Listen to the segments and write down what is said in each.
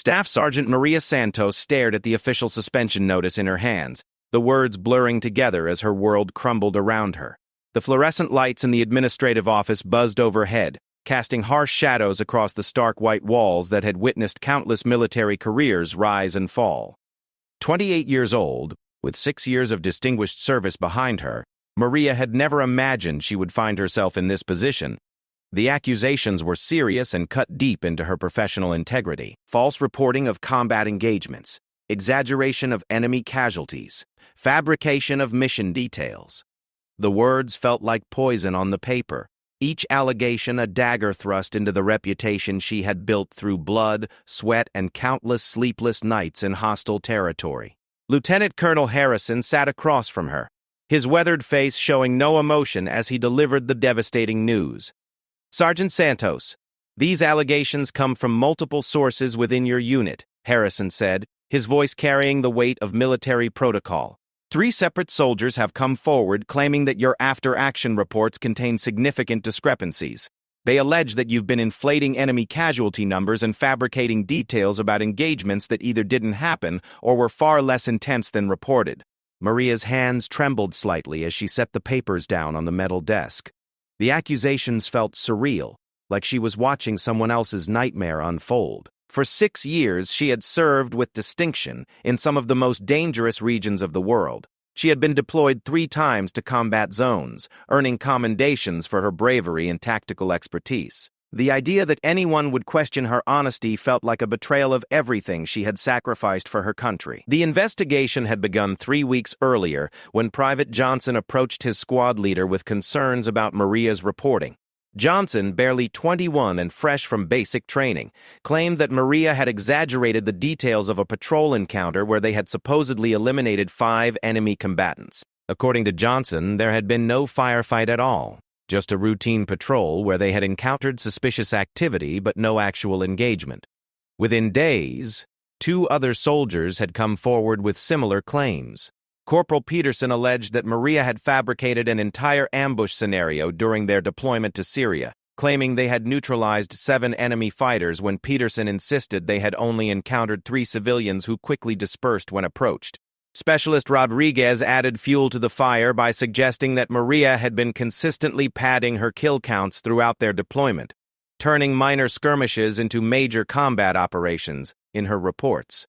Staff Sergeant Maria Santos stared at the official suspension notice in her hands, the words blurring together as her world crumbled around her. The fluorescent lights in the administrative office buzzed overhead, casting harsh shadows across the stark white walls that had witnessed countless military careers rise and fall. 28 years old, with 6 years of distinguished service behind her, Maria had never imagined she would find herself in this position. The accusations were serious and cut deep into her professional integrity. False reporting of combat engagements, exaggeration of enemy casualties, fabrication of mission details. The words felt like poison on the paper, each allegation a dagger thrust into the reputation she had built through blood, sweat, and countless sleepless nights in hostile territory. Lieutenant Colonel Harrison sat across from her, his weathered face showing no emotion as he delivered the devastating news. "Sergeant Santos, these allegations come from multiple sources within your unit," Harrison said, his voice carrying the weight of military protocol. "3 separate soldiers have come forward claiming that your after-action reports contain significant discrepancies. They allege that you've been inflating enemy casualty numbers and fabricating details about engagements that either didn't happen or were far less intense than reported." Maria's hands trembled slightly as she set the papers down on the metal desk. The accusations felt surreal, like she was watching someone else's nightmare unfold. For 6 years, she had served with distinction in some of the most dangerous regions of the world. She had been deployed 3 times to combat zones, earning commendations for her bravery and tactical expertise. The idea that anyone would question her honesty felt like a betrayal of everything she had sacrificed for her country. The investigation had begun 3 weeks earlier when Private Johnson approached his squad leader with concerns about Maria's reporting. Johnson, barely 21 and fresh from basic training, claimed that Maria had exaggerated the details of a patrol encounter where they had supposedly eliminated 5 enemy combatants. According to Johnson, there had been no firefight at all, just a routine patrol where they had encountered suspicious activity but no actual engagement. Within days, 2 other soldiers had come forward with similar claims. Corporal Peterson alleged that Maria had fabricated an entire ambush scenario during their deployment to Syria, claiming they had neutralized 7 enemy fighters when Peterson insisted they had only encountered 3 civilians who quickly dispersed when approached. Specialist Rodriguez added fuel to the fire by suggesting that Maria had been consistently padding her kill counts throughout their deployment, turning minor skirmishes into major combat operations in her reports.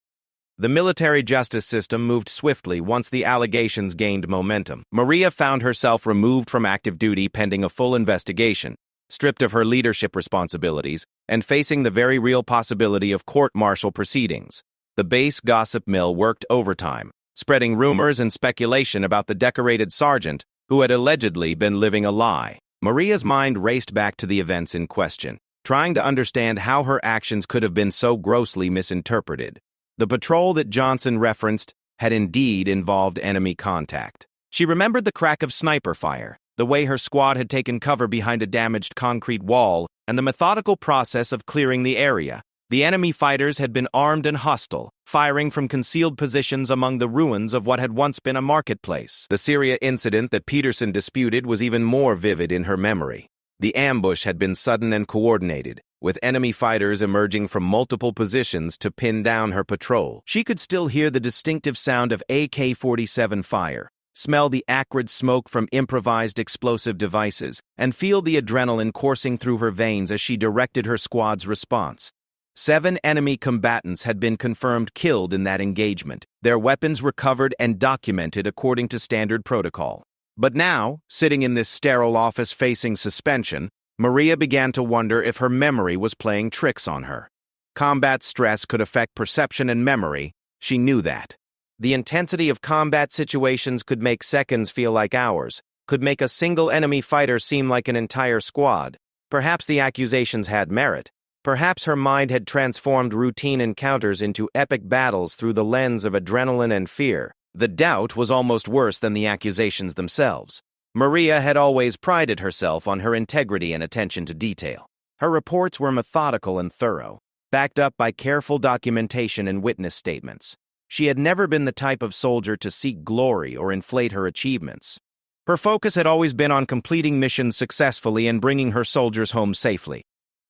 The military justice system moved swiftly once the allegations gained momentum. Maria found herself removed from active duty pending a full investigation, stripped of her leadership responsibilities, and facing the very real possibility of court-martial proceedings. The base gossip mill worked overtime, spreading rumors and speculation about the decorated sergeant who had allegedly been living a lie. Maria's mind raced back to the events in question, trying to understand how her actions could have been so grossly misinterpreted. The patrol that Johnson referenced had indeed involved enemy contact. She remembered the crack of sniper fire, the way her squad had taken cover behind a damaged concrete wall, and the methodical process of clearing the area. The enemy fighters had been armed and hostile, firing from concealed positions among the ruins of what had once been a marketplace. The Syria incident that Peterson disputed was even more vivid in her memory. The ambush had been sudden and coordinated, with enemy fighters emerging from multiple positions to pin down her patrol. She could still hear the distinctive sound of AK-47 fire, smell the acrid smoke from improvised explosive devices, and feel the adrenaline coursing through her veins as she directed her squad's response. 7 enemy combatants had been confirmed killed in that engagement, their weapons recovered and documented according to standard protocol. But now, sitting in this sterile office facing suspension, Maria began to wonder if her memory was playing tricks on her. Combat stress could affect perception and memory, she knew that. The intensity of combat situations could make seconds feel like hours, could make a single enemy fighter seem like an entire squad. Perhaps the accusations had merit. Perhaps her mind had transformed routine encounters into epic battles through the lens of adrenaline and fear. The doubt was almost worse than the accusations themselves. Maria had always prided herself on her integrity and attention to detail. Her reports were methodical and thorough, backed up by careful documentation and witness statements. She had never been the type of soldier to seek glory or inflate her achievements. Her focus had always been on completing missions successfully and bringing her soldiers home safely.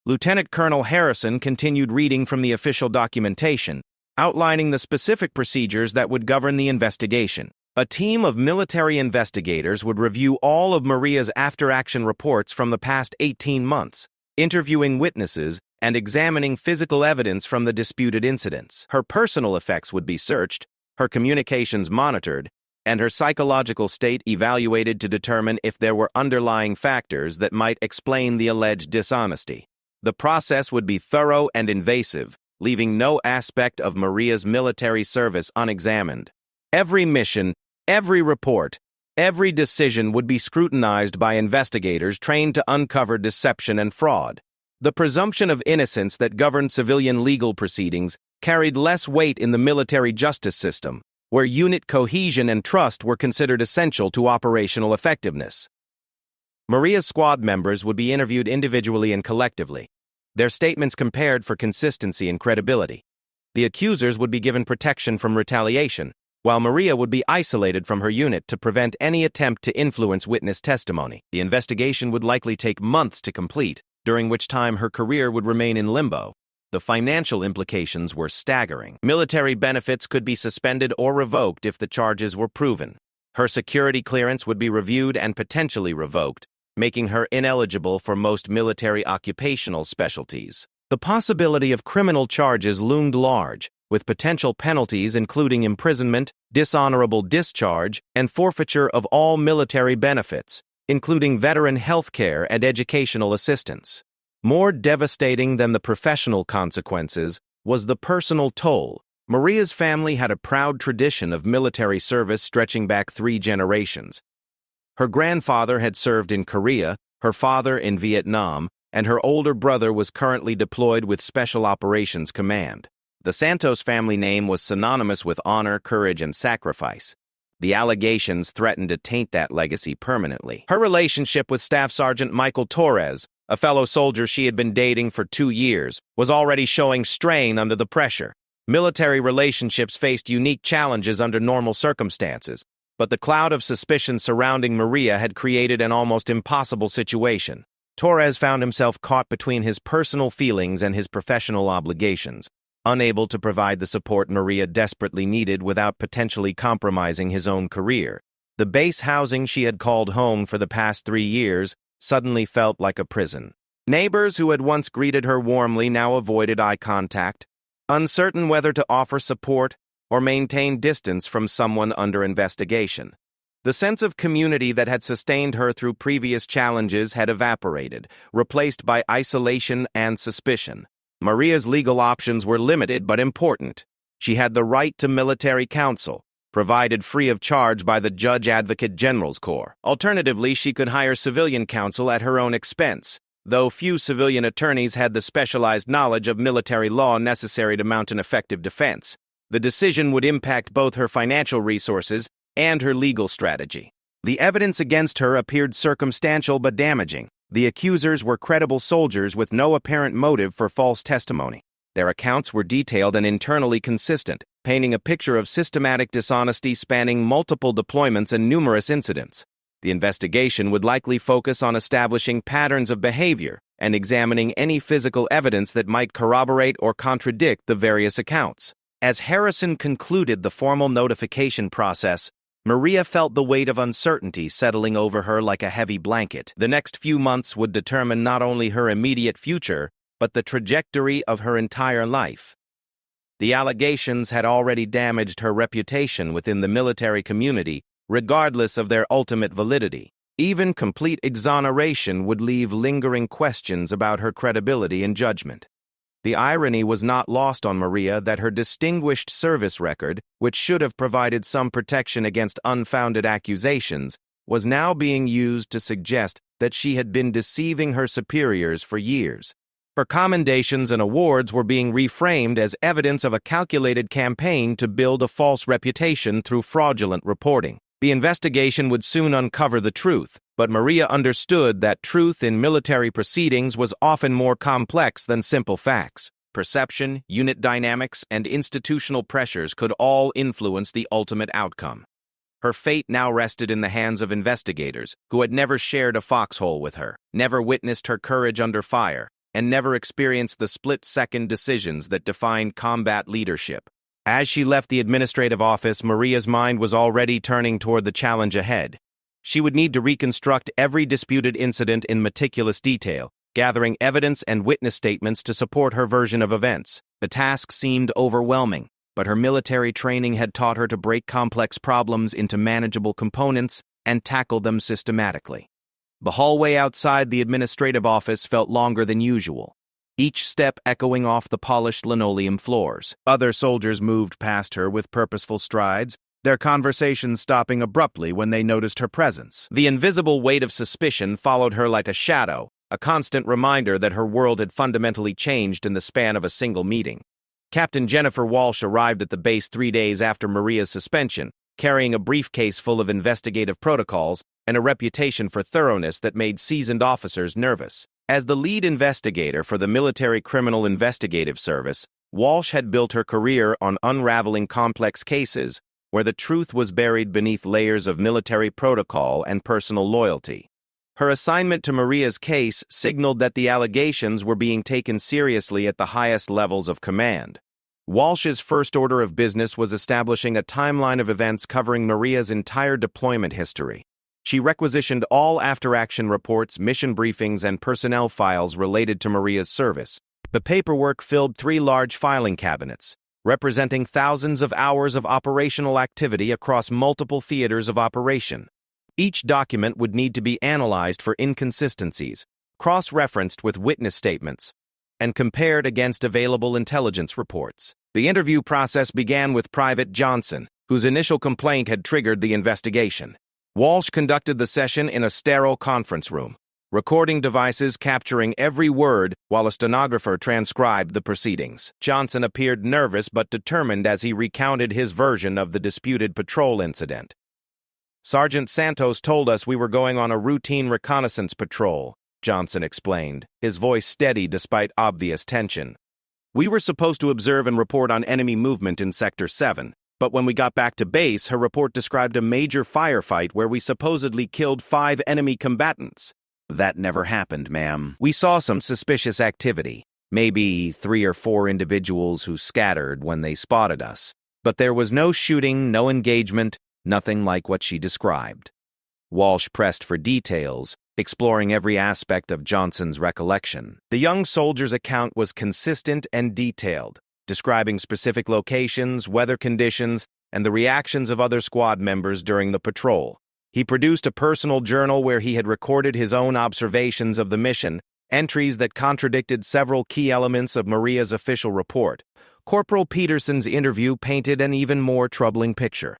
Lieutenant Colonel Harrison continued reading from the official documentation, outlining the specific procedures that would govern the investigation. A team of military investigators would review all of Maria's after-action reports from the past 18 months, interviewing witnesses and examining physical evidence from the disputed incidents. Her personal effects would be searched, her communications monitored, and her psychological state evaluated to determine if there were underlying factors that might explain the alleged dishonesty. The process would be thorough and invasive, leaving no aspect of Maria's military service unexamined. Every mission, every report, every decision would be scrutinized by investigators trained to uncover deception and fraud. The presumption of innocence that governed civilian legal proceedings carried less weight in the military justice system, where unit cohesion and trust were considered essential to operational effectiveness. Maria's squad members would be interviewed individually and collectively, their statements compared for consistency and credibility. The accusers would be given protection from retaliation, while Maria would be isolated from her unit to prevent any attempt to influence witness testimony. The investigation would likely take months to complete, during which time her career would remain in limbo. The financial implications were staggering. Military benefits could be suspended or revoked if the charges were proven. Her security clearance would be reviewed and potentially revoked, making her ineligible for most military occupational specialties. The possibility of criminal charges loomed large, with potential penalties including imprisonment, dishonorable discharge, and forfeiture of all military benefits, including veteran health care and educational assistance. More devastating than the professional consequences was the personal toll. Maria's family had a proud tradition of military service stretching back 3 generations. Her grandfather had served in Korea, her father in Vietnam, and her older brother was currently deployed with Special Operations Command. The Santos family name was synonymous with honor, courage, and sacrifice. The allegations threatened to taint that legacy permanently. Her relationship with Staff Sergeant Michael Torres, a fellow soldier she had been dating for 2 years, was already showing strain under the pressure. Military relationships faced unique challenges under normal circumstances, but the cloud of suspicion surrounding Maria had created an almost impossible situation. Torres found himself caught between his personal feelings and his professional obligations, unable to provide the support Maria desperately needed without potentially compromising his own career. The base housing she had called home for the past 3 years suddenly felt like a prison. Neighbors who had once greeted her warmly now avoided eye contact, uncertain whether to offer support or maintain distance from someone under investigation. The sense of community that had sustained her through previous challenges had evaporated, replaced by isolation and suspicion. Maria's legal options were limited but important. She had the right to military counsel, provided free of charge by the Judge Advocate General's Corps. Alternatively, she could hire civilian counsel at her own expense, though few civilian attorneys had the specialized knowledge of military law necessary to mount an effective defense. The decision would impact both her financial resources and her legal strategy. The evidence against her appeared circumstantial but damaging. The accusers were credible soldiers with no apparent motive for false testimony. Their accounts were detailed and internally consistent, painting a picture of systematic dishonesty spanning multiple deployments and numerous incidents. The investigation would likely focus on establishing patterns of behavior and examining any physical evidence that might corroborate or contradict the various accounts. As Harrison concluded the formal notification process, Maria felt the weight of uncertainty settling over her like a heavy blanket. The next few months would determine not only her immediate future, but the trajectory of her entire life. The allegations had already damaged her reputation within the military community, regardless of their ultimate validity. Even complete exoneration would leave lingering questions about her credibility and judgment. The irony was not lost on Maria that her distinguished service record, which should have provided some protection against unfounded accusations, was now being used to suggest that she had been deceiving her superiors for years. Her commendations and awards were being reframed as evidence of a calculated campaign to build a false reputation through fraudulent reporting. The investigation would soon uncover the truth, but Maria understood that truth in military proceedings was often more complex than simple facts. Perception, unit dynamics, and institutional pressures could all influence the ultimate outcome. Her fate now rested in the hands of investigators who had never shared a foxhole with her, never witnessed her courage under fire, and never experienced the split-second decisions that define combat leadership. As she left the administrative office, Maria's mind was already turning toward the challenge ahead. She would need to reconstruct every disputed incident in meticulous detail, gathering evidence and witness statements to support her version of events. The task seemed overwhelming, but her military training had taught her to break complex problems into manageable components and tackle them systematically. The hallway outside the administrative office felt longer than usual, each step echoing off the polished linoleum floors. Other soldiers moved past her with purposeful strides, their conversations stopping abruptly when they noticed her presence. The invisible weight of suspicion followed her like a shadow, a constant reminder that her world had fundamentally changed in the span of a single meeting. Captain Jennifer Walsh arrived at the base 3 days after Maria's suspension, carrying a briefcase full of investigative protocols and a reputation for thoroughness that made seasoned officers nervous. As the lead investigator for the Military Criminal Investigative Service, Walsh had built her career on unraveling complex cases where the truth was buried beneath layers of military protocol and personal loyalty. Her assignment to Maria's case signaled that the allegations were being taken seriously at the highest levels of command. Walsh's first order of business was establishing a timeline of events covering Maria's entire deployment history. She requisitioned all after-action reports, mission briefings, and personnel files related to Maria's service. The paperwork filled 3 large filing cabinets, representing thousands of hours of operational activity across multiple theaters of operation. Each document would need to be analyzed for inconsistencies, cross-referenced with witness statements, and compared against available intelligence reports. The interview process began with Private Johnson, whose initial complaint had triggered the investigation. Walsh conducted the session in a sterile conference room, recording devices capturing every word while a stenographer transcribed the proceedings. Johnson appeared nervous but determined as he recounted his version of the disputed patrol incident. "Sergeant Santos told us we were going on a routine reconnaissance patrol," Johnson explained, his voice steady despite obvious tension. "We were supposed to observe and report on enemy movement in Sector 7. But when we got back to base, her report described a major firefight where we supposedly killed 5 enemy combatants." "That never happened, ma'am. We saw some suspicious activity, maybe 3 or 4 individuals who scattered when they spotted us. But there was no shooting, no engagement, nothing like what she described." Walsh pressed for details, exploring every aspect of Johnson's recollection. The young soldier's account was consistent and detailed, describing specific locations, weather conditions, and the reactions of other squad members during the patrol. He produced a personal journal where he had recorded his own observations of the mission, entries that contradicted several key elements of Maria's official report. Corporal Peterson's interview painted an even more troubling picture.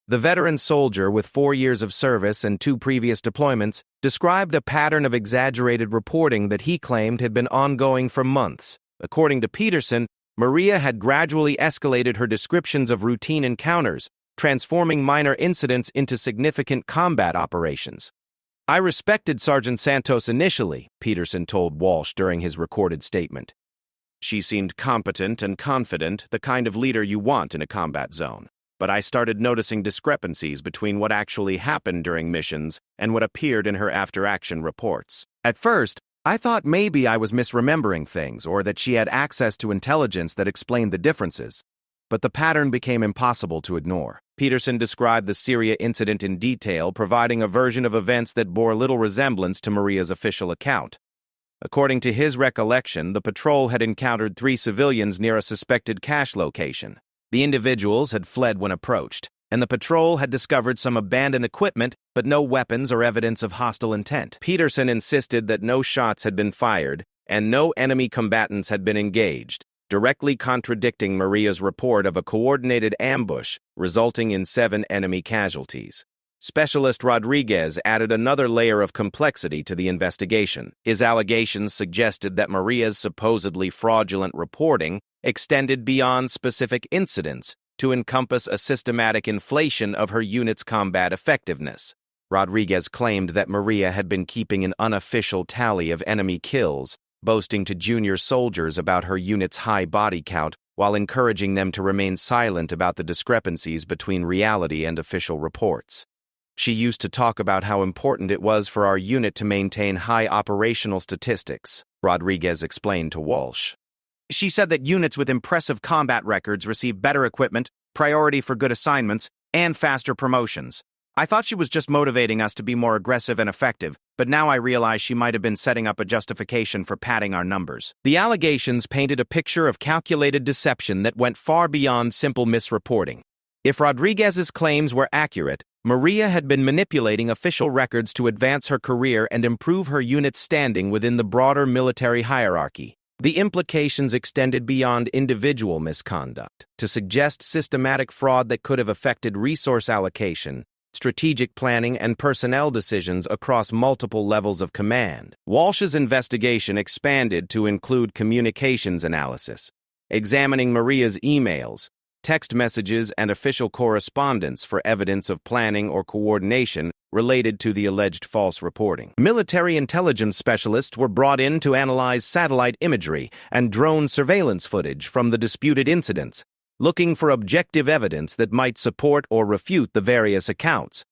The veteran soldier, with 4 years of service and 2 previous deployments, described a pattern of exaggerated reporting that he claimed had been ongoing for months. According to Peterson, Maria had gradually escalated her descriptions of routine encounters, transforming minor incidents into significant combat operations. "I respected Sergeant Santos initially," Peterson told Walsh during his recorded statement. "She seemed competent and confident, the kind of leader you want in a combat zone. But I started noticing discrepancies between what actually happened during missions and what appeared in her after-action reports. At first, I thought maybe I was misremembering things or that she had access to intelligence that explained the differences. But the pattern became impossible to ignore." Peterson described the Syria incident in detail, providing a version of events that bore little resemblance to Maria's official account. According to his recollection, the patrol had encountered 3 civilians near a suspected cache location. The individuals had fled when approached, and the patrol had discovered some abandoned equipment, but no weapons or evidence of hostile intent. Peterson insisted that no shots had been fired and no enemy combatants had been engaged, directly contradicting Maria's report of a coordinated ambush resulting in 7 enemy casualties. Specialist Rodriguez added another layer of complexity to the investigation. His allegations suggested that Maria's supposedly fraudulent reporting extended beyond specific incidents to encompass a systematic inflation of her unit's combat effectiveness. Rodriguez claimed that Maria had been keeping an unofficial tally of enemy kills, boasting to junior soldiers about her unit's high body count while encouraging them to remain silent about the discrepancies between reality and official reports. She used to talk about how important it was for our unit to maintain high operational statistics, Rodriguez explained to Walsh. She said that units with impressive combat records receive better equipment, priority for good assignments, and faster promotions. I thought she was just motivating us to be more aggressive and effective, but now I realize she might have been setting up a justification for padding our numbers. The allegations painted a picture of calculated deception that went far beyond simple misreporting. If Rodriguez's claims were accurate, Maria had been manipulating official records to advance her career and improve her unit's standing within the broader military hierarchy. The implications extended beyond individual misconduct to suggest systematic fraud that could have affected resource allocation, strategic planning, and personnel decisions across multiple levels of command. Walsh's investigation expanded to include communications analysis, examining Maria's emails, text messages, and official correspondence for evidence of planning or coordination related to the alleged false reporting. Military intelligence specialists were brought in to analyze satellite imagery and drone surveillance footage from the disputed incidents, looking for objective evidence that might support or refute the various accounts.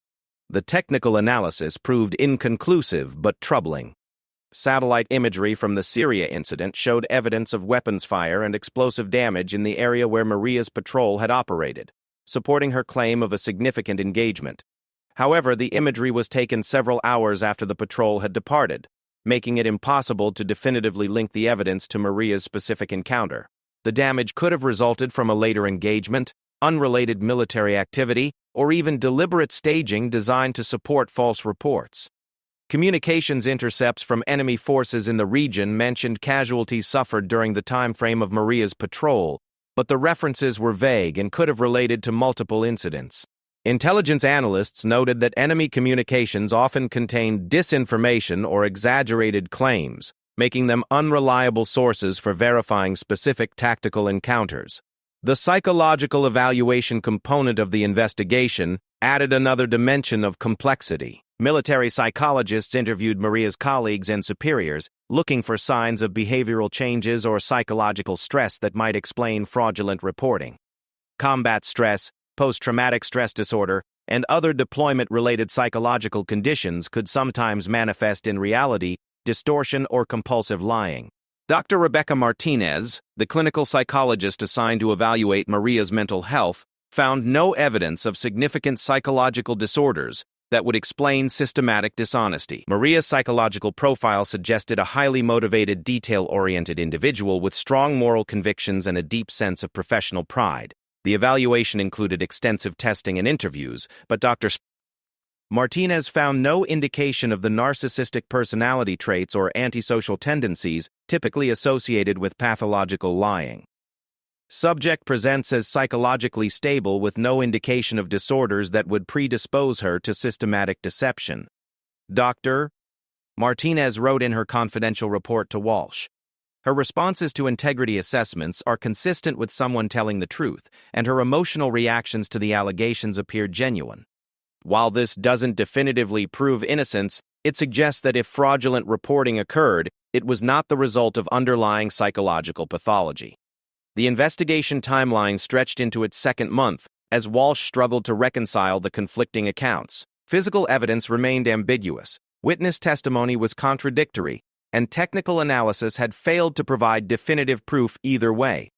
The technical analysis proved inconclusive but troubling. Satellite imagery from the Syria incident showed evidence of weapons fire and explosive damage in the area where Maria's patrol had operated, supporting her claim of a significant engagement. However, the imagery was taken several hours after the patrol had departed, making it impossible to definitively link the evidence to Maria's specific encounter. The damage could have resulted from a later engagement, unrelated military activity, or even deliberate staging designed to support false reports. Communications intercepts from enemy forces in the region mentioned casualties suffered during the time frame of Maria's patrol, but the references were vague and could have related to multiple incidents. Intelligence analysts noted that enemy communications often contained disinformation or exaggerated claims, making them unreliable sources for verifying specific tactical encounters. The psychological evaluation component of the investigation added another dimension of complexity. Military psychologists interviewed Maria's colleagues and superiors, looking for signs of behavioral changes or psychological stress that might explain fraudulent reporting. Combat stress, post-traumatic stress disorder, and other deployment-related psychological conditions could sometimes manifest in reality, distortion, or compulsive lying. Dr. Rebecca Martinez, the clinical psychologist assigned to evaluate Maria's mental health, found no evidence of significant psychological disorders that would explain systematic dishonesty. Maria's psychological profile suggested a highly motivated, detail-oriented individual with strong moral convictions and a deep sense of professional pride. The evaluation included extensive testing and interviews, but Dr. Martinez found no indication of the narcissistic personality traits or antisocial tendencies typically associated with pathological lying. Subject presents as psychologically stable with no indication of disorders that would predispose her to systematic deception. Dr. Martinez wrote in her confidential report to Walsh. Her responses to integrity assessments are consistent with someone telling the truth, and her emotional reactions to the allegations appear genuine. While this doesn't definitively prove innocence, it suggests that if fraudulent reporting occurred, it was not the result of underlying psychological pathology. The investigation timeline stretched into its second month as Walsh struggled to reconcile the conflicting accounts. Physical evidence remained ambiguous, witness testimony was contradictory, and technical analysis had failed to provide definitive proof either way.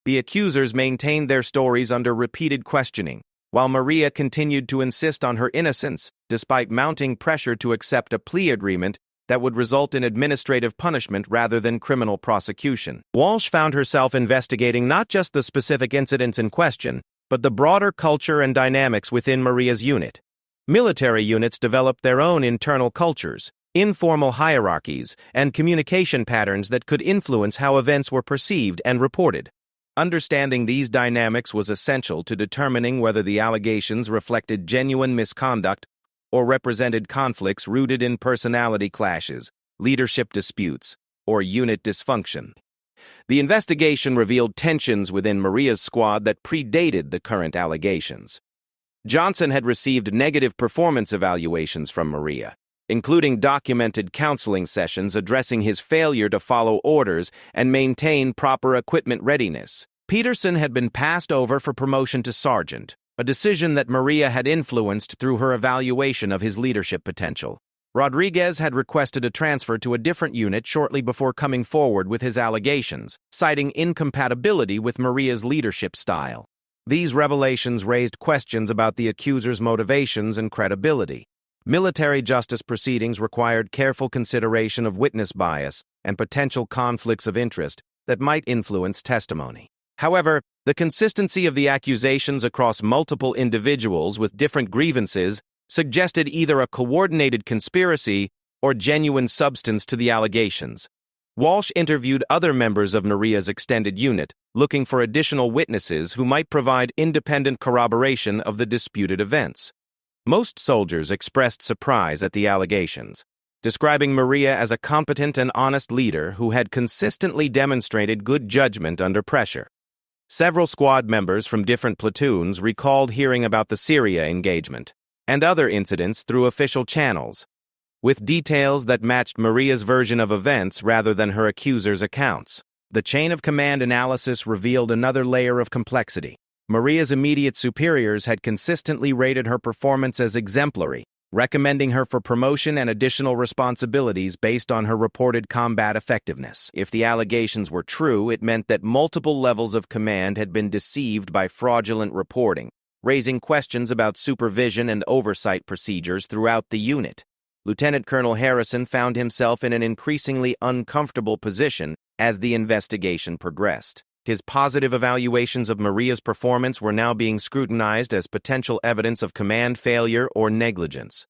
The accusers maintained their stories under repeated questioning, while Maria continued to insist on her innocence, despite mounting pressure to accept a plea agreement that would result in administrative punishment rather than criminal prosecution. Walsh found herself investigating not just the specific incidents in question, but the broader culture and dynamics within Maria's unit. Military units developed their own internal cultures, informal hierarchies, and communication patterns that could influence how events were perceived and reported. Understanding these dynamics was essential to determining whether the allegations reflected genuine misconduct or represented conflicts rooted in personality clashes, leadership disputes, or unit dysfunction. The investigation revealed tensions within Maria's squad that predated the current allegations. Johnson had received negative performance evaluations from Maria, including documented counseling sessions addressing his failure to follow orders and maintain proper equipment readiness. Peterson had been passed over for promotion to sergeant, a decision that Maria had influenced through her evaluation of his leadership potential. Rodriguez had requested a transfer to a different unit shortly before coming forward with his allegations, citing incompatibility with Maria's leadership style. These revelations raised questions about the accuser's motivations and credibility. Military justice proceedings required careful consideration of witness bias and potential conflicts of interest that might influence testimony. However, the consistency of the accusations across multiple individuals with different grievances suggested either a coordinated conspiracy or genuine substance to the allegations. Walsh interviewed other members of Maria's extended unit, looking for additional witnesses who might provide independent corroboration of the disputed events. Most soldiers expressed surprise at the allegations, describing Maria as a competent and honest leader who had consistently demonstrated good judgment under pressure. Several squad members from different platoons recalled hearing about the Syria engagement and other incidents through official channels, with details that matched Maria's version of events rather than her accuser's accounts. The chain of command analysis revealed another layer of complexity. Maria's immediate superiors had consistently rated her performance as exemplary, recommending her for promotion and additional responsibilities based on her reported combat effectiveness. If the allegations were true, it meant that multiple levels of command had been deceived by fraudulent reporting, raising questions about supervision and oversight procedures throughout the unit. Lieutenant Colonel Harrison found himself in an increasingly uncomfortable position as the investigation progressed. His positive evaluations of Maria's performance were now being scrutinized as potential evidence of command failure or negligence.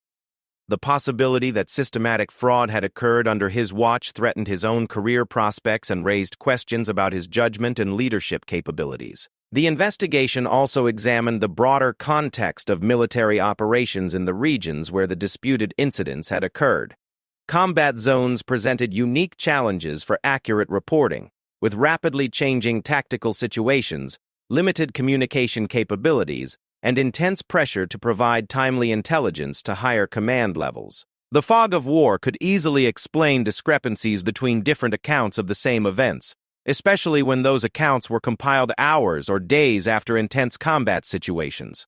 The possibility that systematic fraud had occurred under his watch threatened his own career prospects and raised questions about his judgment and leadership capabilities. The investigation also examined the broader context of military operations in the regions where the disputed incidents had occurred. Combat zones presented unique challenges for accurate reporting, with rapidly changing tactical situations, limited communication capabilities, and intense pressure to provide timely intelligence to higher command levels. The fog of war could easily explain discrepancies between different accounts of the same events, especially when those accounts were compiled hours or days after intense combat situations.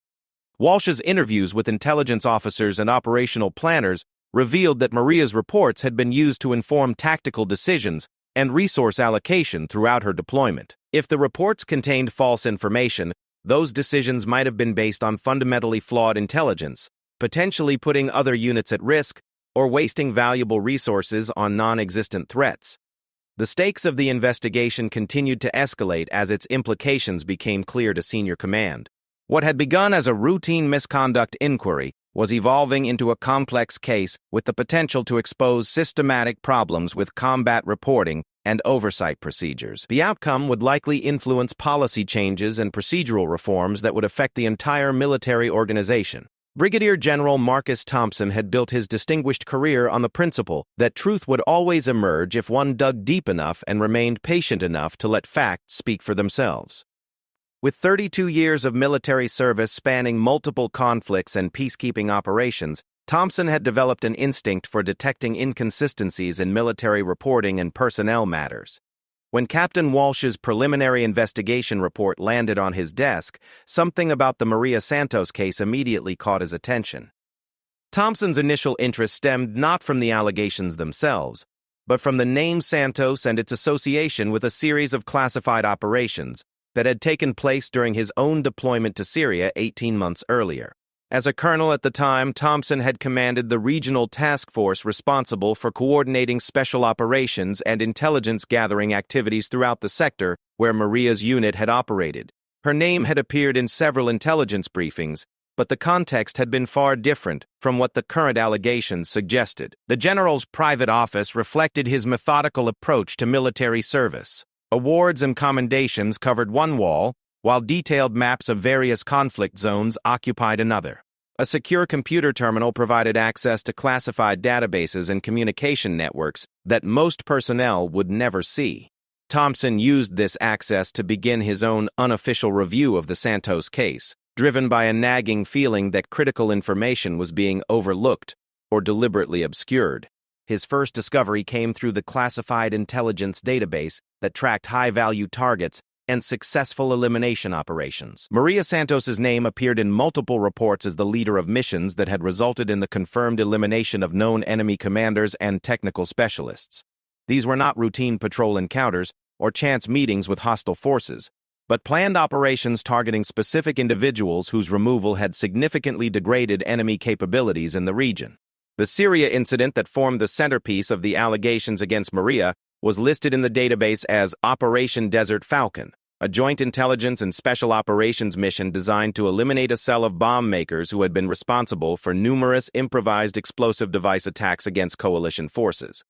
Walsh's interviews with intelligence officers and operational planners revealed that Maria's reports had been used to inform tactical decisions and resource allocation throughout her deployment. If the reports contained false information, those decisions might have been based on fundamentally flawed intelligence, potentially putting other units at risk or wasting valuable resources on non-existent threats. The stakes of the investigation continued to escalate as its implications became clear to senior command. What had begun as a routine misconduct inquiry was evolving into a complex case with the potential to expose systematic problems with combat reporting and oversight procedures. The outcome would likely influence policy changes and procedural reforms that would affect the entire military organization. Brigadier General Marcus Thompson had built his distinguished career on the principle that truth would always emerge if one dug deep enough and remained patient enough to let facts speak for themselves. With 32 years of military service spanning multiple conflicts and peacekeeping operations, Thompson had developed an instinct for detecting inconsistencies in military reporting and personnel matters. When Captain Walsh's preliminary investigation report landed on his desk, something about the Maria Santos case immediately caught his attention. Thompson's initial interest stemmed not from the allegations themselves, but from the name Santos and its association with a series of classified operations that had taken place during his own deployment to Syria 18 months earlier. As a colonel at the time, Thompson had commanded the regional task force responsible for coordinating special operations and intelligence-gathering activities throughout the sector where Maria's unit had operated. Her name had appeared in several intelligence briefings, but the context had been far different from what the current allegations suggested. The general's private office reflected his methodical approach to military service. Awards and commendations covered one wall, while detailed maps of various conflict zones occupied another. A secure computer terminal provided access to classified databases and communication networks that most personnel would never see. Thompson used this access to begin his own unofficial review of the Santos case, driven by a nagging feeling that critical information was being overlooked or deliberately obscured. His first discovery came through the classified intelligence database that tracked high-value targets and successful elimination operations. Maria Santos's name appeared in multiple reports as the leader of missions that had resulted in the confirmed elimination of known enemy commanders and technical specialists. These were not routine patrol encounters or chance meetings with hostile forces, but planned operations targeting specific individuals whose removal had significantly degraded enemy capabilities in the region. The Syria incident that formed the centerpiece of the allegations against Maria was listed in the database as Operation Desert Falcon, a joint intelligence and special operations mission designed to eliminate a cell of bomb makers who had been responsible for numerous improvised explosive device attacks against coalition forces.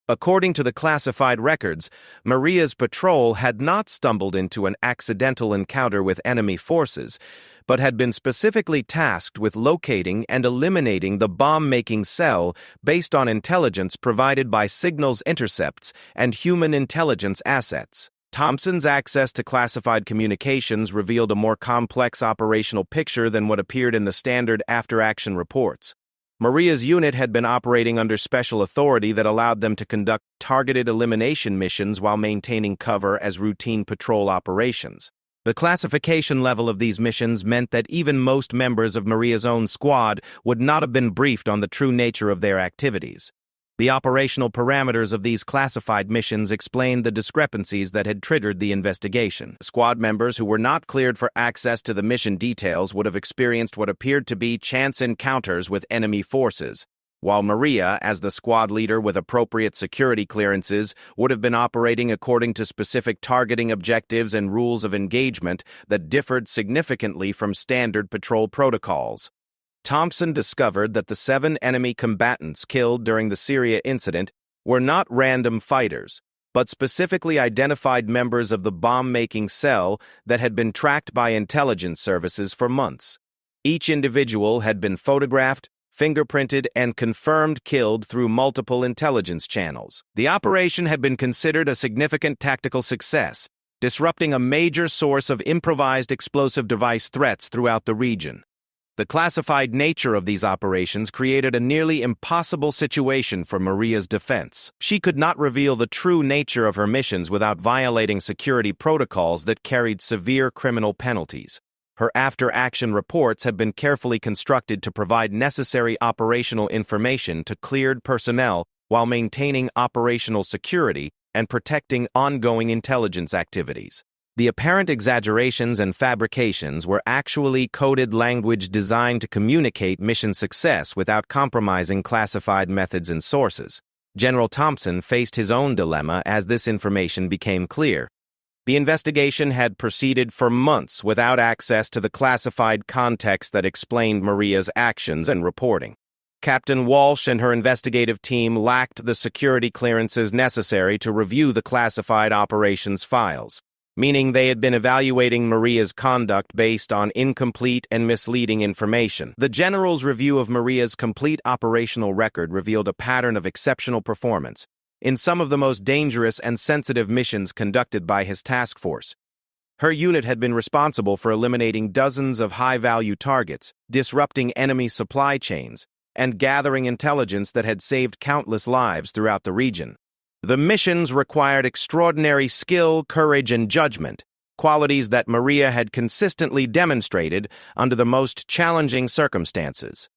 According to the classified records, Maria's patrol had not stumbled into an accidental encounter with enemy forces, but had been specifically tasked with locating and eliminating the bomb-making cell based on intelligence provided by signals intercepts and human intelligence assets. Thompson's access to classified communications revealed a more complex operational picture than what appeared in the standard after-action reports. Maria's unit had been operating under special authority that allowed them to conduct targeted elimination missions while maintaining cover as routine patrol operations. The classification level of these missions meant that even most members of Maria's own squad would not have been briefed on the true nature of their activities. The operational parameters of these classified missions explained the discrepancies that had triggered the investigation. Squad members who were not cleared for access to the mission details would have experienced what appeared to be chance encounters with enemy forces, while Maria, as the squad leader with appropriate security clearances, would have been operating according to specific targeting objectives and rules of engagement that differed significantly from standard patrol protocols. Thompson discovered that the 7 enemy combatants killed during the Syria incident were not random fighters, but specifically identified members of the bomb-making cell that had been tracked by intelligence services for months. Each individual had been photographed, fingerprinted, and confirmed killed through multiple intelligence channels. The operation had been considered a significant tactical success, disrupting a major source of improvised explosive device threats throughout the region. The classified nature of these operations created a nearly impossible situation for Maria's defense. She could not reveal the true nature of her missions without violating security protocols that carried severe criminal penalties. Her after-action reports had been carefully constructed to provide necessary operational information to cleared personnel while maintaining operational security and protecting ongoing intelligence activities. The apparent exaggerations and fabrications were actually coded language designed to communicate mission success without compromising classified methods and sources. General Thompson faced his own dilemma as this information became clear. The investigation had proceeded for months without access to the classified context that explained Maria's actions and reporting. Captain Walsh and her investigative team lacked the security clearances necessary to review the classified operations files, meaning they had been evaluating Maria's conduct based on incomplete and misleading information. The general's review of Maria's complete operational record revealed a pattern of exceptional performance in some of the most dangerous and sensitive missions conducted by his task force. Her unit had been responsible for eliminating dozens of high-value targets, disrupting enemy supply chains, and gathering intelligence that had saved countless lives throughout the region. The missions required extraordinary skill, courage, and judgment, qualities that Maria had consistently demonstrated under the most challenging circumstances.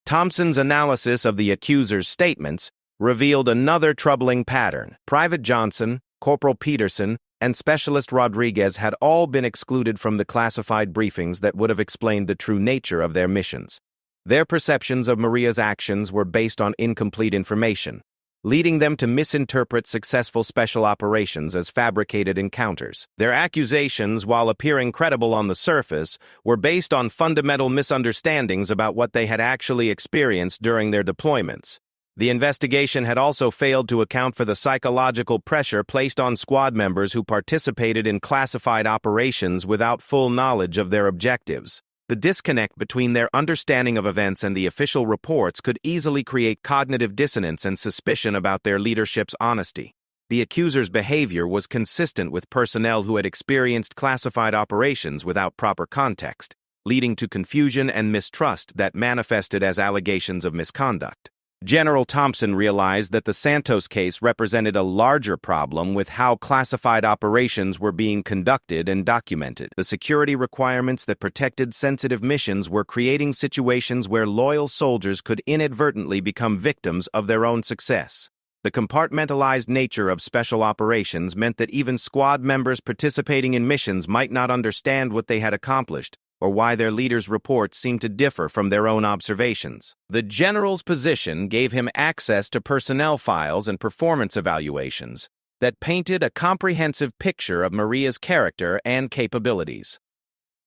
Thompson's analysis of the accuser's statements revealed another troubling pattern. Private Johnson, Corporal Peterson, and Specialist Rodriguez had all been excluded from the classified briefings that would have explained the true nature of their missions. Their perceptions of Maria's actions were based on incomplete information, leading them to misinterpret successful special operations as fabricated encounters. Their accusations, while appearing credible on the surface, were based on fundamental misunderstandings about what they had actually experienced during their deployments. The investigation had also failed to account for the psychological pressure placed on squad members who participated in classified operations without full knowledge of their objectives. The disconnect between their understanding of events and the official reports could easily create cognitive dissonance and suspicion about their leadership's honesty. The accuser's behavior was consistent with personnel who had experienced classified operations without proper context, leading to confusion and mistrust that manifested as allegations of misconduct. General Thompson realized that the Santos case represented a larger problem with how classified operations were being conducted and documented. The security requirements that protected sensitive missions were creating situations where loyal soldiers could inadvertently become victims of their own success. The compartmentalized nature of special operations meant that even squad members participating in missions might not understand what they had accomplished, or why their leaders' reports seemed to differ from their own observations. The general's position gave him access to personnel files and performance evaluations that painted a comprehensive picture of Maria's character and capabilities.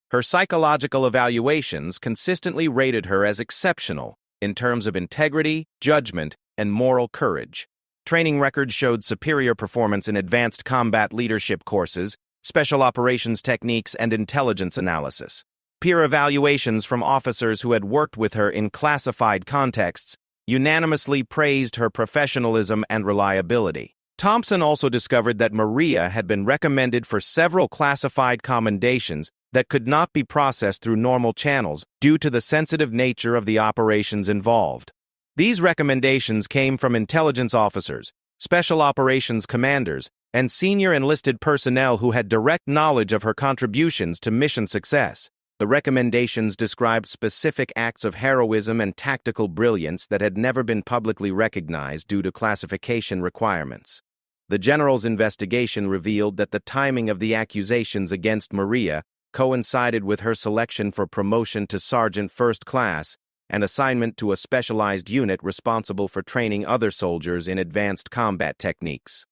Her psychological evaluations consistently rated her as exceptional in terms of integrity, judgment, and moral courage. Training records showed superior performance in advanced combat leadership courses, special operations techniques, and intelligence analysis. Peer evaluations from officers who had worked with her in classified contexts unanimously praised her professionalism and reliability. Thompson also discovered that Maria had been recommended for several classified commendations that could not be processed through normal channels due to the sensitive nature of the operations involved. These recommendations came from intelligence officers, special operations commanders, and senior enlisted personnel who had direct knowledge of her contributions to mission success. The recommendations described specific acts of heroism and tactical brilliance that had never been publicly recognized due to classification requirements. The general's investigation revealed that the timing of the accusations against Maria coincided with her selection for promotion to Sergeant First Class and assignment to a specialized unit responsible for training other soldiers in advanced combat techniques.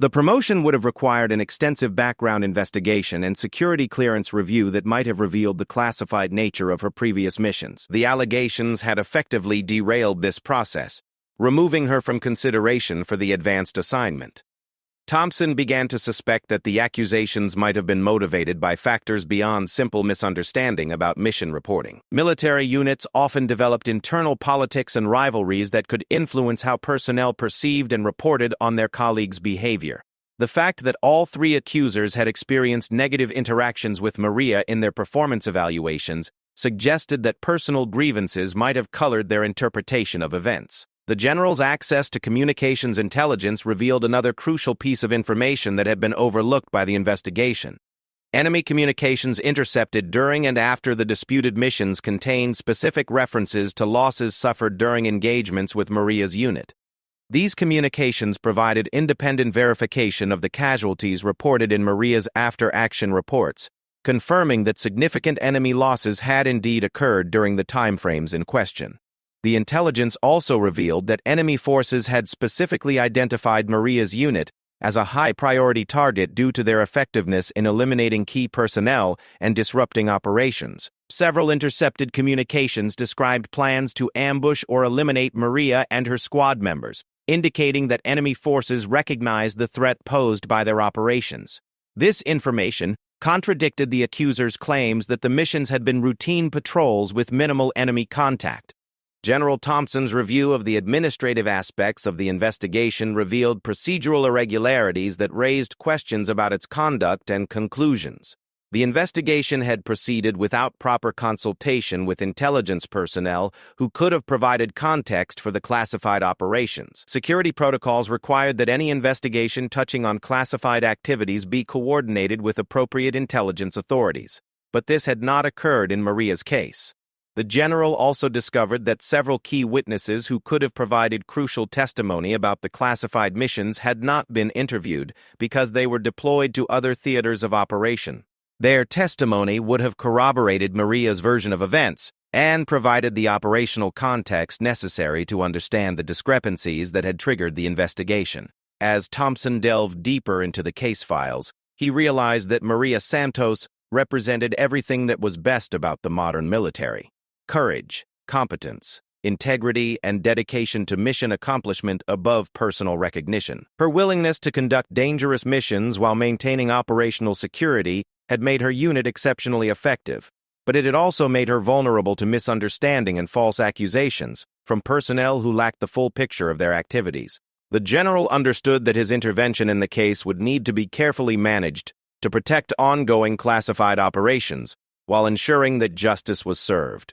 The promotion would have required an extensive background investigation and security clearance review that might have revealed the classified nature of her previous missions. The allegations had effectively derailed this process, removing her from consideration for the advanced assignment. Thompson began to suspect that the accusations might have been motivated by factors beyond simple misunderstanding about mission reporting. Military units often developed internal politics and rivalries that could influence how personnel perceived and reported on their colleagues' behavior. The fact that all three accusers had experienced negative interactions with Maria in their performance evaluations suggested that personal grievances might have colored their interpretation of events. The general's access to communications intelligence revealed another crucial piece of information that had been overlooked by the investigation. Enemy communications intercepted during and after the disputed missions contained specific references to losses suffered during engagements with Maria's unit. These communications provided independent verification of the casualties reported in Maria's after-action reports, confirming that significant enemy losses had indeed occurred during the timeframes in question. The intelligence also revealed that enemy forces had specifically identified Maria's unit as a high-priority target due to their effectiveness in eliminating key personnel and disrupting operations. Several intercepted communications described plans to ambush or eliminate Maria and her squad members, indicating that enemy forces recognized the threat posed by their operations. This information contradicted the accuser's claims that the missions had been routine patrols with minimal enemy contact. General Thompson's review of the administrative aspects of the investigation revealed procedural irregularities that raised questions about its conduct and conclusions. The investigation had proceeded without proper consultation with intelligence personnel who could have provided context for the classified operations. Security protocols required that any investigation touching on classified activities be coordinated with appropriate intelligence authorities, but this had not occurred in Maria's case. The general also discovered that several key witnesses who could have provided crucial testimony about the classified missions had not been interviewed because they were deployed to other theaters of operation. Their testimony would have corroborated Maria's version of events and provided the operational context necessary to understand the discrepancies that had triggered the investigation. As Thompson delved deeper into the case files, he realized that Maria Santos represented everything that was best about the modern military. Courage, competence, integrity, and dedication to mission accomplishment above personal recognition. Her willingness to conduct dangerous missions while maintaining operational security had made her unit exceptionally effective, but it had also made her vulnerable to misunderstanding and false accusations from personnel who lacked the full picture of their activities. The general understood that his intervention in the case would need to be carefully managed to protect ongoing classified operations while ensuring that justice was served.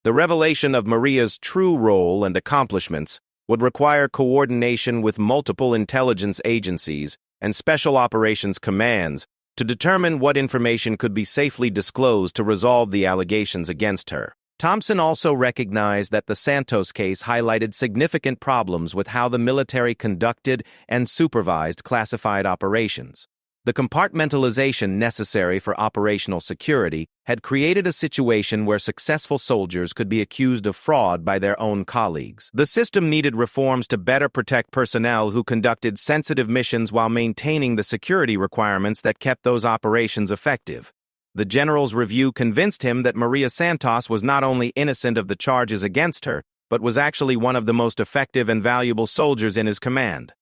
The revelation of Maria's true role and accomplishments would require coordination with multiple intelligence agencies and special operations commands to determine what information could be safely disclosed to resolve the allegations against her. Thompson also recognized that the Santos case highlighted significant problems with how the military conducted and supervised classified operations. The compartmentalization necessary for operational security had created a situation where successful soldiers could be accused of fraud by their own colleagues. The system needed reforms to better protect personnel who conducted sensitive missions while maintaining the security requirements that kept those operations effective. The general's review convinced him that Maria Santos was not only innocent of the charges against her, but was actually one of the most effective and valuable soldiers in his command.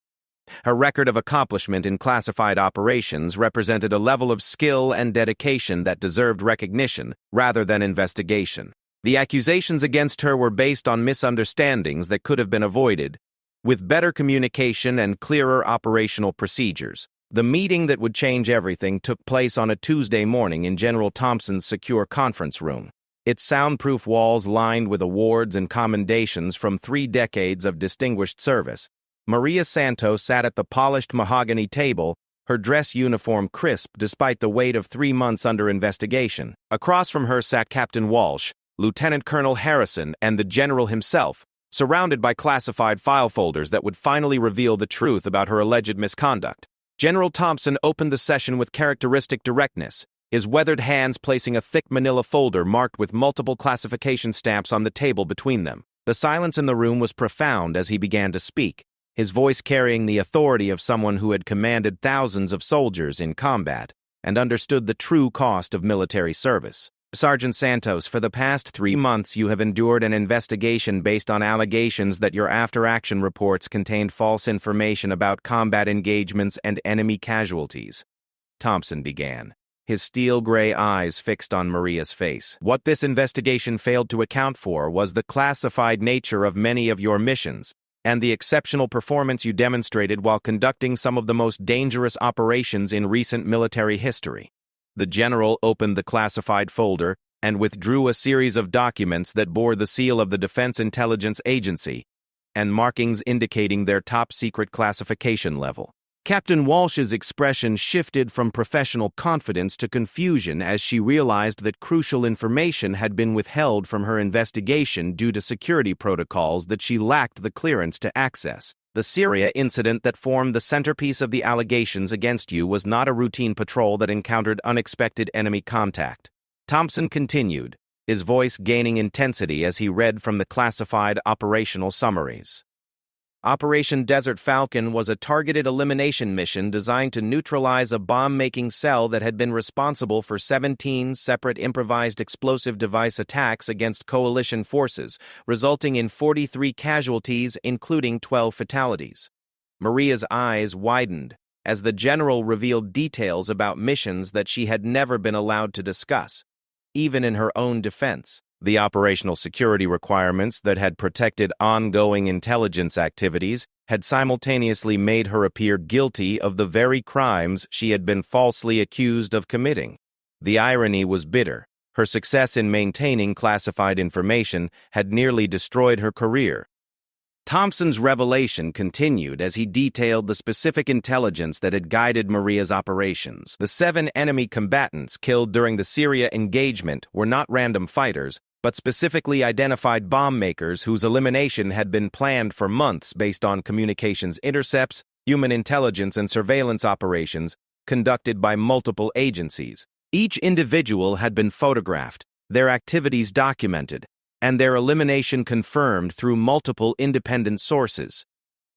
Her record of accomplishment in classified operations represented a level of skill and dedication that deserved recognition rather than investigation. The accusations against her were based on misunderstandings that could have been avoided, with better communication and clearer operational procedures. The meeting that would change everything took place on a Tuesday morning in General Thompson's secure conference room. Its soundproof walls lined with awards and commendations from 3 decades of distinguished service. Maria Santos sat at the polished mahogany table, her dress uniform crisp despite the weight of 3 months under investigation. Across from her sat Captain Walsh, Lieutenant Colonel Harrison, and the general himself, surrounded by classified file folders that would finally reveal the truth about her alleged misconduct. General Thompson opened the session with characteristic directness, his weathered hands placing a thick manila folder marked with multiple classification stamps on the table between them. The silence in the room was profound as he began to speak, his voice carrying the authority of someone who had commanded thousands of soldiers in combat and understood the true cost of military service. Sergeant Santos, for the past 3 months you have endured an investigation based on allegations that your after-action reports contained false information about combat engagements and enemy casualties. Thompson began, his steel-gray eyes fixed on Maria's face. What this investigation failed to account for was the classified nature of many of your missions, and the exceptional performance you demonstrated while conducting some of the most dangerous operations in recent military history. The general opened the classified folder and withdrew a series of documents that bore the seal of the Defense Intelligence Agency and markings indicating their top-secret classification level. Captain Walsh's expression shifted from professional confidence to confusion as she realized that crucial information had been withheld from her investigation due to security protocols that she lacked the clearance to access. The Syria incident that formed the centerpiece of the allegations against you was not a routine patrol that encountered unexpected enemy contact. Thompson continued, his voice gaining intensity as he read from the classified operational summaries. Operation Desert Falcon was a targeted elimination mission designed to neutralize a bomb-making cell that had been responsible for 17 separate improvised explosive device attacks against coalition forces, resulting in 43 casualties, including 12 fatalities. Maria's eyes widened as the general revealed details about missions that she had never been allowed to discuss, even in her own defense. The operational security requirements that had protected ongoing intelligence activities had simultaneously made her appear guilty of the very crimes she had been falsely accused of committing. The irony was bitter. Her success in maintaining classified information had nearly destroyed her career. Thompson's revelation continued as he detailed the specific intelligence that had guided Maria's operations. The 7 enemy combatants killed during the Syria engagement were not random fighters, but specifically identified bomb makers whose elimination had been planned for months based on communications intercepts, human intelligence, and surveillance operations conducted by multiple agencies. Each individual had been photographed, their activities documented, and their elimination confirmed through multiple independent sources.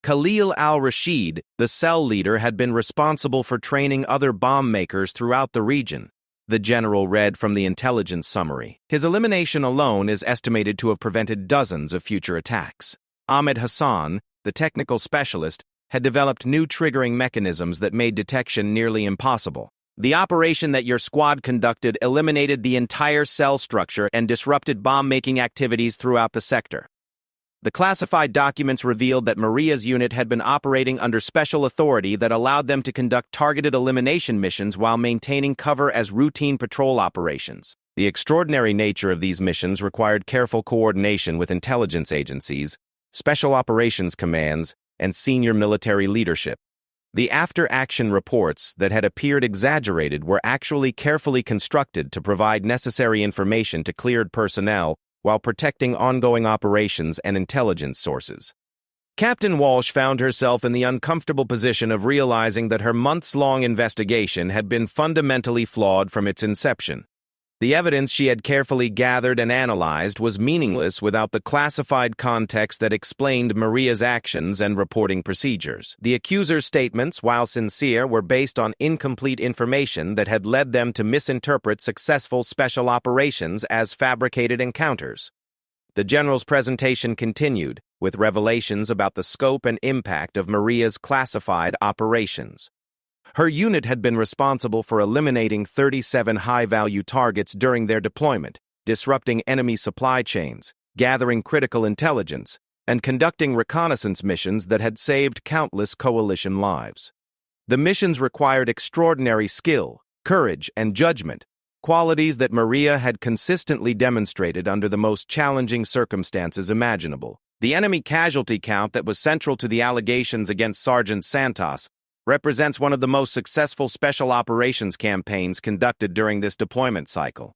Khalil al-Rashid, the cell leader, had been responsible for training other bomb makers throughout the region. The general read from the intelligence summary. His elimination alone is estimated to have prevented dozens of future attacks. Ahmed Hassan, the technical specialist, had developed new triggering mechanisms that made detection nearly impossible. The operation that your squad conducted eliminated the entire cell structure and disrupted bomb-making activities throughout the sector. The classified documents revealed that Maria's unit had been operating under special authority that allowed them to conduct targeted elimination missions while maintaining cover as routine patrol operations. The extraordinary nature of these missions required careful coordination with intelligence agencies, special operations commands, and senior military leadership. The after-action reports that had appeared exaggerated were actually carefully constructed to provide necessary information to cleared personnel while protecting ongoing operations and intelligence sources. Captain Walsh found herself in the uncomfortable position of realizing that her months-long investigation had been fundamentally flawed from its inception. The evidence she had carefully gathered and analyzed was meaningless without the classified context that explained Maria's actions and reporting procedures. The accuser's statements, while sincere, were based on incomplete information that had led them to misinterpret successful special operations as fabricated encounters. The general's presentation continued, with revelations about the scope and impact of Maria's classified operations. Her unit had been responsible for eliminating 37 high-value targets during their deployment, disrupting enemy supply chains, gathering critical intelligence, and conducting reconnaissance missions that had saved countless coalition lives. The missions required extraordinary skill, courage, and judgment, qualities that Maria had consistently demonstrated under the most challenging circumstances imaginable. The enemy casualty count that was central to the allegations against Sergeant Santos represents one of the most successful special operations campaigns conducted during this deployment cycle,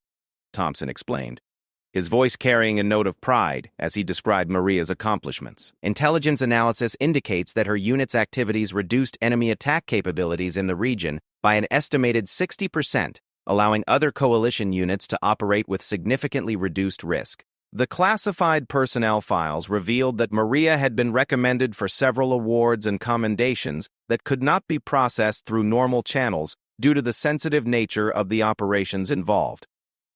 Thompson explained, his voice carrying a note of pride as he described Maria's accomplishments. Intelligence analysis indicates that her unit's activities reduced enemy attack capabilities in the region by an estimated 60%, allowing other coalition units to operate with significantly reduced risk. The classified personnel files revealed that Maria had been recommended for several awards and commendations that could not be processed through normal channels due to the sensitive nature of the operations involved.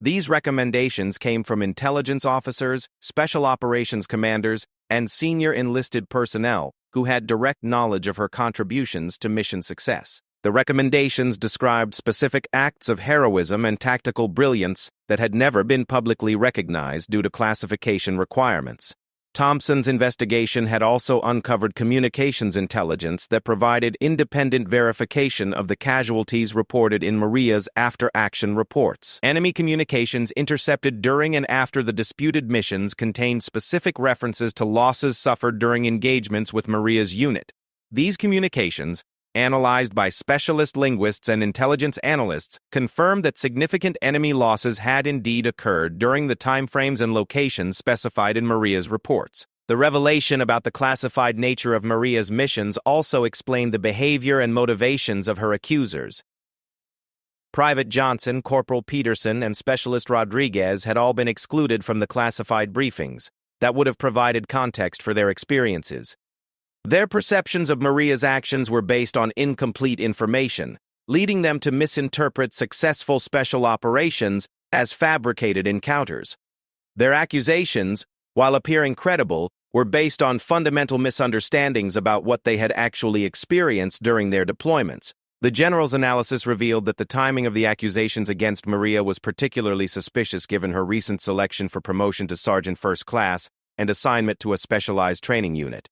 These recommendations came from intelligence officers, special operations commanders, and senior enlisted personnel who had direct knowledge of her contributions to mission success. The recommendations described specific acts of heroism and tactical brilliance that had never been publicly recognized due to classification requirements. Thompson's investigation had also uncovered communications intelligence that provided independent verification of the casualties reported in Maria's after-action reports. Enemy communications intercepted during and after the disputed missions contained specific references to losses suffered during engagements with Maria's unit. These communications, analyzed by specialist linguists and intelligence analysts, confirmed that significant enemy losses had indeed occurred during the timeframes and locations specified in Maria's reports. The revelation about the classified nature of Maria's missions also explained the behavior and motivations of her accusers. Private Johnson, Corporal Peterson, and Specialist Rodriguez had all been excluded from the classified briefings that would have provided context for their experiences. Their perceptions of Maria's actions were based on incomplete information, leading them to misinterpret successful special operations as fabricated encounters. Their accusations, while appearing credible, were based on fundamental misunderstandings about what they had actually experienced during their deployments. The general's analysis revealed that the timing of the accusations against Maria was particularly suspicious given her recent selection for promotion to Sergeant First Class and assignment to a specialized training unit.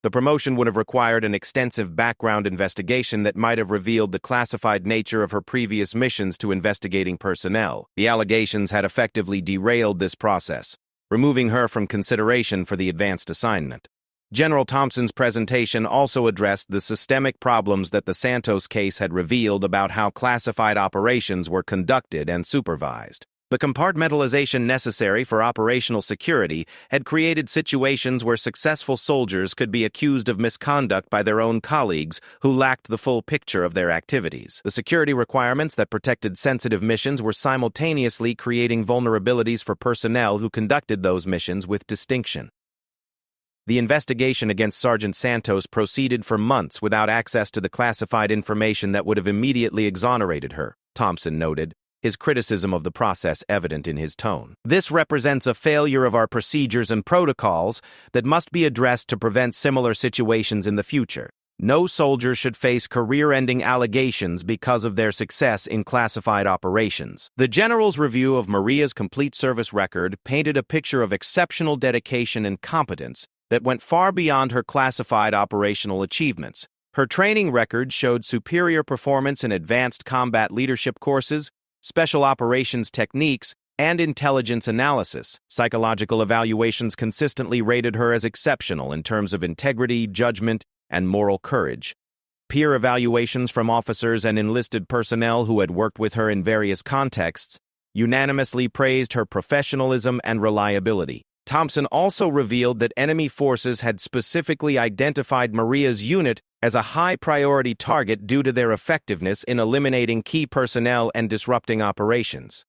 The promotion would have required an extensive background investigation that might have revealed the classified nature of her previous missions to investigating personnel. The allegations had effectively derailed this process, removing her from consideration for the advanced assignment. General Thompson's presentation also addressed the systemic problems that the Santos case had revealed about how classified operations were conducted and supervised. The compartmentalization necessary for operational security had created situations where successful soldiers could be accused of misconduct by their own colleagues who lacked the full picture of their activities. The security requirements that protected sensitive missions were simultaneously creating vulnerabilities for personnel who conducted those missions with distinction. The investigation against Sergeant Santos proceeded for months without access to the classified information that would have immediately exonerated her, Thompson noted, his criticism of the process evident in his tone. This represents a failure of our procedures and protocols that must be addressed to prevent similar situations in the future. No soldier should face career-ending allegations because of their success in classified operations. The general's review of Maria's complete service record painted a picture of exceptional dedication and competence that went far beyond her classified operational achievements. Her training record showed superior performance in advanced combat leadership courses, special operations techniques, and intelligence analysis. Psychological evaluations consistently rated her as exceptional in terms of integrity, judgment, and moral courage. Peer evaluations from officers and enlisted personnel who had worked with her in various contexts unanimously praised her professionalism and reliability. Thompson also revealed that enemy forces had specifically identified Maria's unit as a high-priority target due to their effectiveness in eliminating key personnel and disrupting operations.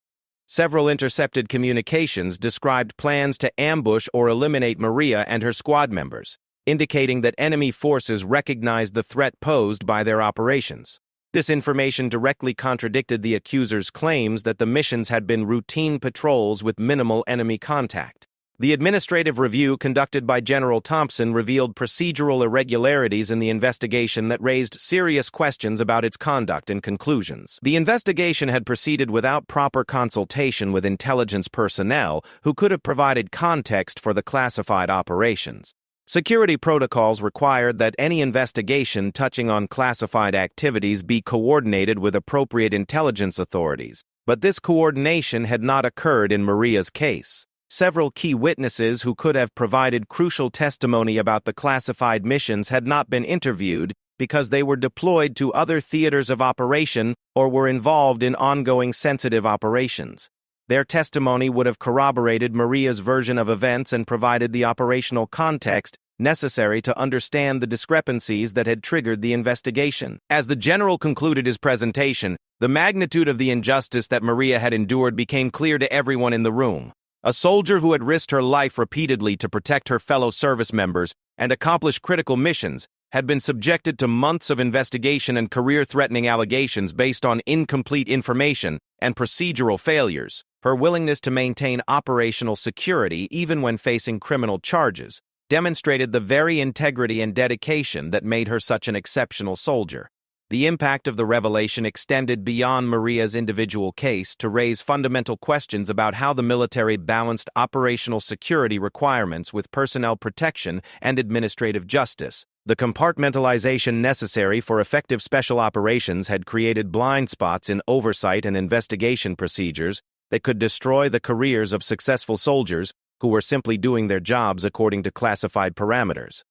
Several intercepted communications described plans to ambush or eliminate Maria and her squad members, indicating that enemy forces recognized the threat posed by their operations. This information directly contradicted the accuser's claims that the missions had been routine patrols with minimal enemy contact. The administrative review conducted by General Thompson revealed procedural irregularities in the investigation that raised serious questions about its conduct and conclusions. The investigation had proceeded without proper consultation with intelligence personnel who could have provided context for the classified operations. Security protocols required that any investigation touching on classified activities be coordinated with appropriate intelligence authorities, but this coordination had not occurred in Maria's case. Several key witnesses who could have provided crucial testimony about the classified missions had not been interviewed because they were deployed to other theaters of operation or were involved in ongoing sensitive operations. Their testimony would have corroborated Maria's version of events and provided the operational context necessary to understand the discrepancies that had triggered the investigation. As the general concluded his presentation, the magnitude of the injustice that Maria had endured became clear to everyone in the room. A soldier who had risked her life repeatedly to protect her fellow service members and accomplish critical missions had been subjected to months of investigation and career-threatening allegations based on incomplete information and procedural failures. Her willingness to maintain operational security, even when facing criminal charges, demonstrated the very integrity and dedication that made her such an exceptional soldier. The impact of the revelation extended beyond Maria's individual case to raise fundamental questions about how the military balanced operational security requirements with personnel protection and administrative justice. The compartmentalization necessary for effective special operations had created blind spots in oversight and investigation procedures that could destroy the careers of successful soldiers who were simply doing their jobs according to classified parameters.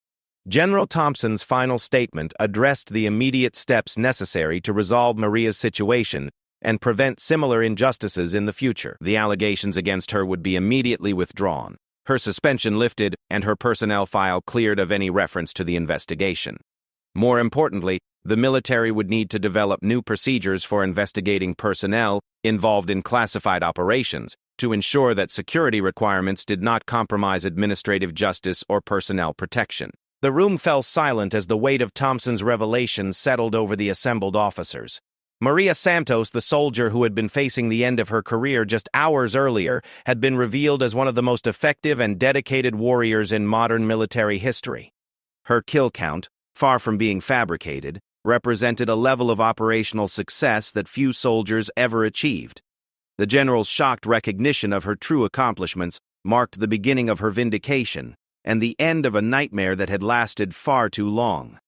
General Thompson's final statement addressed the immediate steps necessary to resolve Maria's situation and prevent similar injustices in the future. The allegations against her would be immediately withdrawn, her suspension lifted, and her personnel file cleared of any reference to the investigation. More importantly, the military would need to develop new procedures for investigating personnel involved in classified operations to ensure that security requirements did not compromise administrative justice or personnel protection. The room fell silent as the weight of Thompson's revelations settled over the assembled officers. Maria Santos, the soldier who had been facing the end of her career just hours earlier, had been revealed as one of the most effective and dedicated warriors in modern military history. Her kill count, far from being fabricated, represented a level of operational success that few soldiers ever achieved. The general's shocked recognition of her true accomplishments marked the beginning of her vindication and the end of a nightmare that had lasted far too long.